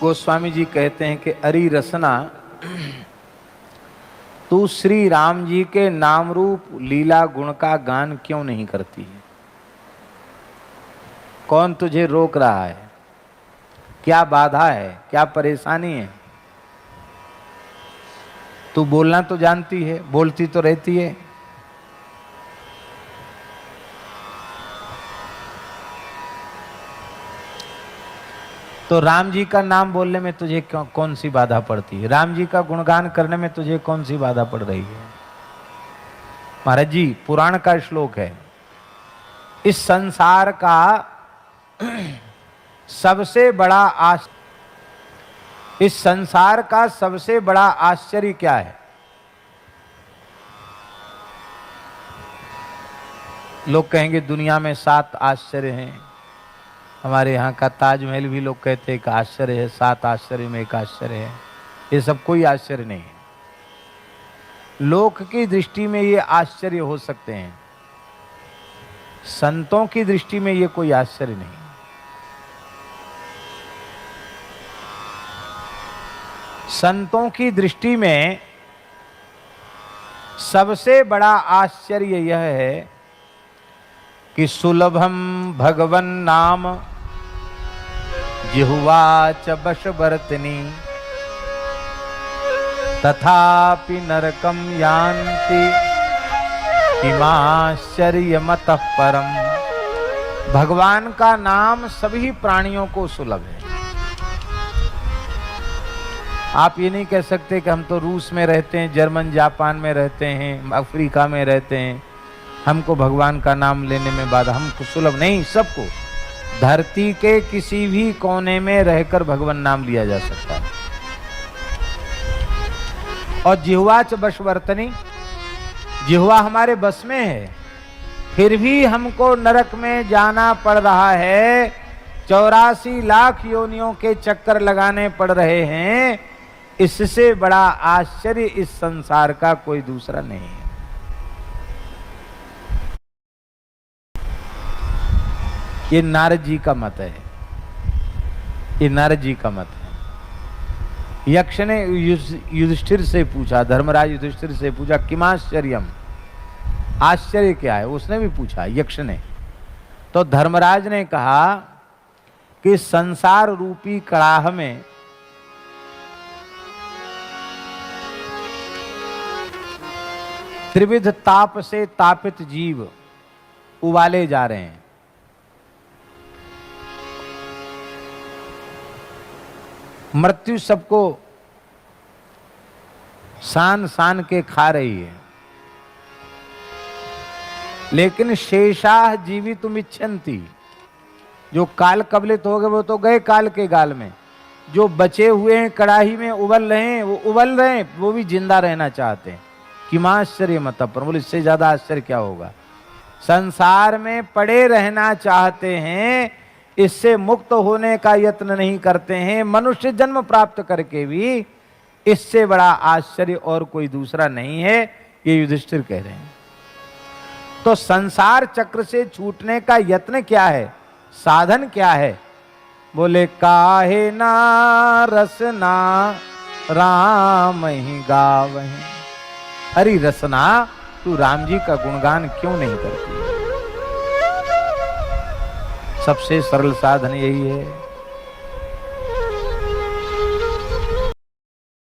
गोस्वामी जी कहते हैं कि अरी रसना, तू श्री राम जी के नाम रूप लीला गुण का गान क्यों नहीं करती है? कौन तुझे रोक रहा है? क्या बाधा है? क्या परेशानी है? तू बोलना तो जानती है, बोलती तो रहती है। तो राम जी का नाम बोलने में तुझे कौन सी बाधा पड़ती है? राम जी का गुणगान करने में तुझे कौन सी बाधा पड़ रही है? महाराज जी, पुराण का श्लोक है, इस संसार का सबसे बड़ा इस संसार का सबसे बड़ा आश्चर्य क्या है? लोग कहेंगे दुनिया में 7 आश्चर्य हैं। हमारे यहाँ का ताजमहल भी लोग कहते हैं एक आश्चर्य है, 7 आश्चर्य में एक आश्चर्य है। ये सब कोई आश्चर्य नहीं है। लोक की दृष्टि में ये आश्चर्य हो सकते हैं, संतों की दृष्टि में ये कोई आश्चर्य नहीं। संतों की दृष्टि में सबसे बड़ा आश्चर्य यह है कि सुलभम भगवन नाम जिह्वा च वशवर्तिनी तथापि नरकम यान्ति किमाश्चर्यमतः परम। भगवान का नाम सभी प्राणियों को सुलभ है। आप ये नहीं कह सकते कि हम तो रूस में रहते हैं, जर्मन जापान में रहते हैं, अफ्रीका में रहते हैं, हमको भगवान का नाम लेने में बाधा। हमको सुलभ नहीं, सबको धरती के किसी भी कोने में रहकर भगवान नाम लिया जा सकता है। और जिह्वा च वशवर्तनी, जिह्वा हमारे बस में है, फिर भी हमको नरक में जाना पड़ रहा है। 84 लाख योनियों के चक्कर लगाने पड़ रहे हैं। इससे बड़ा आश्चर्य इस संसार का कोई दूसरा नहीं है। ये नारद जी का मत है, ये नारद जी का मत है। यक्ष ने युधिष्ठिर से पूछा, धर्मराज युधिष्ठिर से पूछा किमाश्चर्यम, आश्चर्य क्या है? उसने भी पूछा, यक्ष ने। तो धर्मराज ने कहा कि संसार रूपी कड़ाह में त्रिविध ताप से तापित जीव उबाले जा रहे हैं। मृत्यु सबको सान सान के खा रही है, लेकिन शेषाह जीवितुम इच्छन्ति, जो काल कबलित हो गए वो तो गए काल के गाल में। जो बचे हुए हैं कड़ाही में उबल रहे हैं, वो उबल रहे हैं, वो भी जिंदा रहना चाहते हैं। किमाश्चर्य मत पर, बोले इससे ज्यादा आश्चर्य क्या होगा? संसार में पड़े रहना चाहते हैं, इससे मुक्त होने का यत्न नहीं करते हैं, मनुष्य जन्म प्राप्त करके भी। इससे बड़ा आश्चर्य और कोई दूसरा नहीं है, ये युधिष्ठिर कह रहे हैं। तो संसार चक्र से छूटने का यत्न क्या है, साधन क्या है? बोले काहे ना रसना राम ही गावहीं। हरि रसना, तू राम जी का गुणगान क्यों नहीं करती? सबसे सरल साधन यही है।